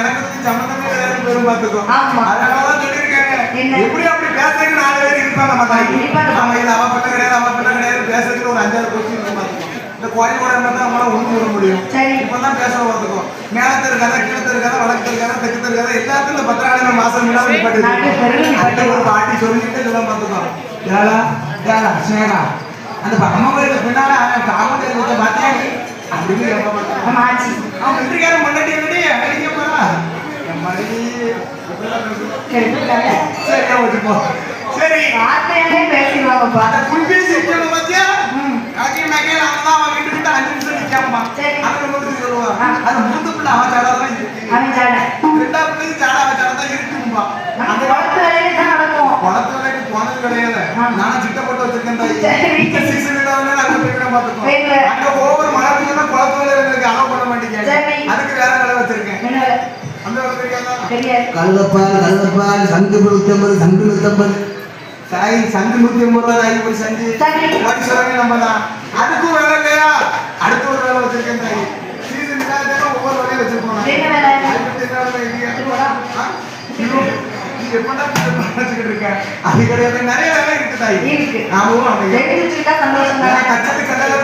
எனக்கு சம்பந்தமே கிடையாது பெரும் பார்த்துக்கோ. ஆமா. அதனாலதான் சொல்லியிருக்காங்க. என்ன? எப்படி அப்படி பேசுறதுக்கு 4 பேர் இருப்பாங்க நம்ம தாய். நம்ம இது அவ பண்ண கிடையாது, அவ பண்ண கிடையாது பேசுறதுக்கு ஒரு 5-6 கொஸ்டின் இருக்கும் பார்த்துக்கோ. இந்த கோயிலோட இருந்தா நம்மளால ஒண்ணு விட முடியும். இப்பதான் பேச பார்த்துக்கோ. மேலத்து இருக்காத, கீழத்து இருக்காத, வடக்கு இருக்காத, தெற்கு இருக்காத எல்லாத்தையும் இந்த பத்திராளி மாசம் இல்லாம நிப்பாட்டு ஒரு பாட்டி சொல்லிட்டு இதெல்லாம் பார்த்துக்கோ. ஏழா ஏழா ஸ்னேகா அந்த அம்மா கோயிலுக்கு பின்னால காமத்தை பாத்தியா அப்படின்னு கேட்க மாட்டேன். அவன் வெற்றிக்காரன் மண்ணட்டி என்னடி அடிக்க போறா சரியா ஓட்டுப்போ. சரி பேசிடுவாங்கப்பா புல்பேசி பாத்தியா கலக்கி மேக்கையில அவன்தான் அவன் வீட்டு கிட்ட 5 நிமிஷம் நிக்காம அது ரொம்ப சொல்லுவான். அது மூத்த பிள்ளை அவன் சாடா தான் இருக்கு, 2வது பிள்ளைக்கு சாடா அவன் சாடா தான் இருக்கும்பா. அந்த குளத்து வேலைக்கு போனது கிடையாது. நானும் சிட்ட போட்டு வச்சிருக்கேன். சீசன் அங்க போய் பாத்துக்கோ. அங்க ஒவ்வொரு மழை பெய்யுதுன்னா குளத்து வேலை எனக்கு அலோவ் பண்ண மாட்டேங்க. அதுக்கு வேற வேலை வச்சிருக்கேன். அந்த வேலை தெரியாதா? கல்லப்பால் சங்கு 150 சாய் சங்கு 150 ரூபாய் ஆகி போய் சங்கு ஓடி சொல்லுங்க நம்ம தான். அதுக்கும் வேலை இல்லையா? அடுத்த ஒரு வேலை வச்சிருக்கேன் தாய். சீசன் இல்லாத ஒவ்வொரு வேலையும் வச்சிருக்கோம். அது கிடையாது, நிறைய வேலை இருக்கு தாய்.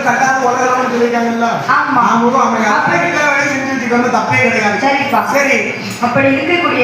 கட்டாத உலகம் சொல்லிருக்காங்கல்ல. ஆமாம், அவங்க வேலை செஞ்சு வச்சுக்கணும், தப்பே கிடையாது. சரி, அப்படி இருக்கக்கூடிய